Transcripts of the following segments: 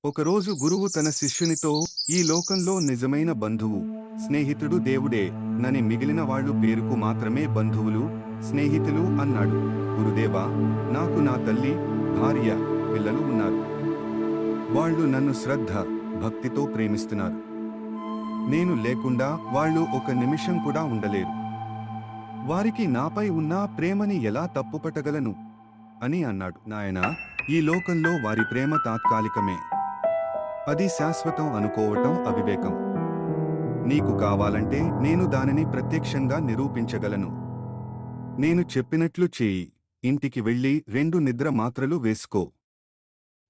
ఒకరోజు గురువు తన శిష్యునితో, ఈ లోకంలో నిజమైన బంధువు, స్నేహితుడు దేవుడే నని మిగిలిన వాళ్ళు పేరుకు మాత్రమే బంధువులు, స్నేహితులు అన్నాడు. గురుదేవా, నాకు నా తల్లి, భార్య, పిల్లలు ఉన్నారు. వాళ్ళు నన్ను శ్రద్ధ, భక్తితో ప్రేమిస్తున్నారు. నేను లేకుండా వాళ్ళు ఒక నిమిషం కూడా ఉండలేరు. వారికి నాపై ఉన్న ప్రేమని ఎలా తప్పుపట్టగలను అని అన్నాడు. నాయనా, ఈ లోకంలో వారి ప్రేమ తాత్కాలికమే. అది శాశ్వతం అనుకోవటం అవివేకం. నీకు కావాలంటే నేను దానిని ప్రత్యక్షంగా నిరూపించగలను. నేను చెప్పినట్లు చేయి. ఇంటికి వెళ్ళి 2 నిద్ర మాత్రలు వేసుకో.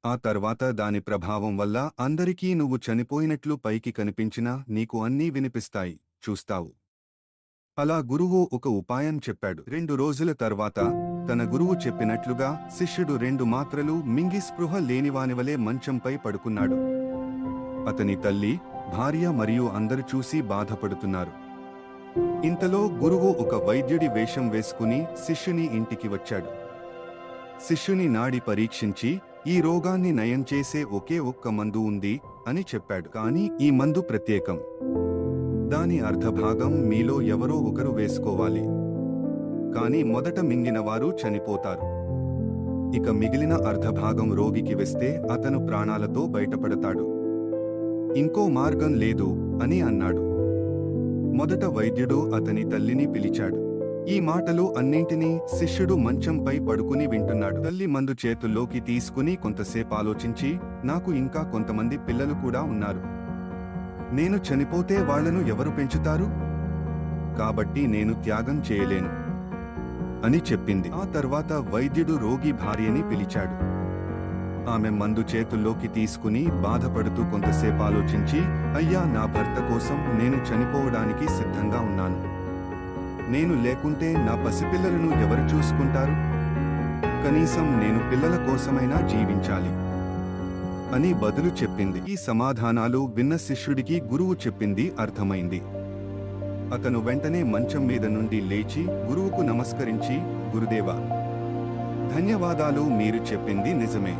ఆ తర్వాత దాని ప్రభావం వల్ల అందరికీ నువ్వు చనిపోయినట్లు పైకి కనిపించినా నీకు అన్నీ వినిపిస్తాయి, చూస్తావు. అలా గురువు ఒక ఉపాయం చెప్పాడు. 2 రోజుల తర్వాత తన గురువు చెప్పినట్లుగా శిష్యుడు 2 మాత్రలు మింగి స్పృహ లేనివానివలే మంచంపై పడుకున్నాడు. అతని తల్లి, భార్య మరియు అందరు చూసి బాధపడుతున్నారు. ఇంతలో గురువు ఒక వైద్యుడి వేషం వేసుకుని శిష్యుని ఇంటికి వచ్చాడు. శిష్యుని నాడి పరీక్షించి, ఈ రోగాన్ని నయం చేసే ఒకే ఒక్క మందు ఉంది అని చెప్పాడు. కాని ఈ మందు ప్రత్యేకం. దాని అర్ధభాగం మీలో ఎవరో ఒకరు వేసుకోవాలి. కాని మొదట మింగినవారు చనిపోతారు. ఇక మిగిలిన అర్ధభాగం రోగికి వేస్తే అతను ప్రాణాలతో బయటపడతాడు. ఇంకో మార్గం లేదు అని అన్నాడు. మొదట వైద్యుడు అతని తల్లిని పిలిచాడు. ఈ మాటలు అన్నింటినీ శిష్యుడు మంచంపై పడుకుని వింటున్నాడు. తల్లి మందు చేతుల్లోకి తీసుకుని కొంతసేపు ఆలోచించి, నాకు ఇంకా కొంతమంది పిల్లలు కూడా ఉన్నారు. నేను చనిపోతే వాళ్లను ఎవరు పెంచుతారు? కాబట్టి నేను త్యాగం చేయలేను అని చెప్పింది. ఆ తర్వాత వైద్యుడు రోగి భార్యని పిలిచాడు. ఆమె మందు చేతుల్లోకి తీసుకుని బాధపడుతూ కొంతసేపు ఆలోచించి, అయ్యా, నా భర్త కోసం నేను చనిపోవడానికి సిద్ధంగా ఉన్నాను. నేను లేకుంటే నా పసిపిల్లలను ఎవరు చూసుకుంటారు? కనీసం నేను పిల్లల కోసమైనా జీవించాలి అని బదులు చెప్పింది. ఈ సమాధానాలు విన్న శిష్యుడికి గురువు చెప్పింది అర్థమైంది. అతను వెంటనే మంచం మీద నుండి లేచి గురువుకు నమస్కరించి, గురుదేవా, ధన్యవాదాలు, మీరు చెప్పింది నిజమే.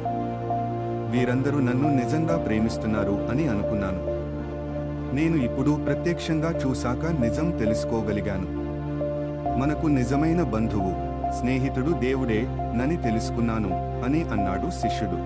వీరందరూ నన్ను నిజంగా ప్రేమిస్తున్నారు అని అనుకున్నాను. నేను ఇప్పుడు ప్రత్యక్షంగా చూశాక నిజం తెలుసుకోగలిగాను. మనకు నిజమైన బంధువు, స్నేహితుడు దేవుడే నని తెలుసుకున్నాను అని అన్నాడు శిష్యుడు.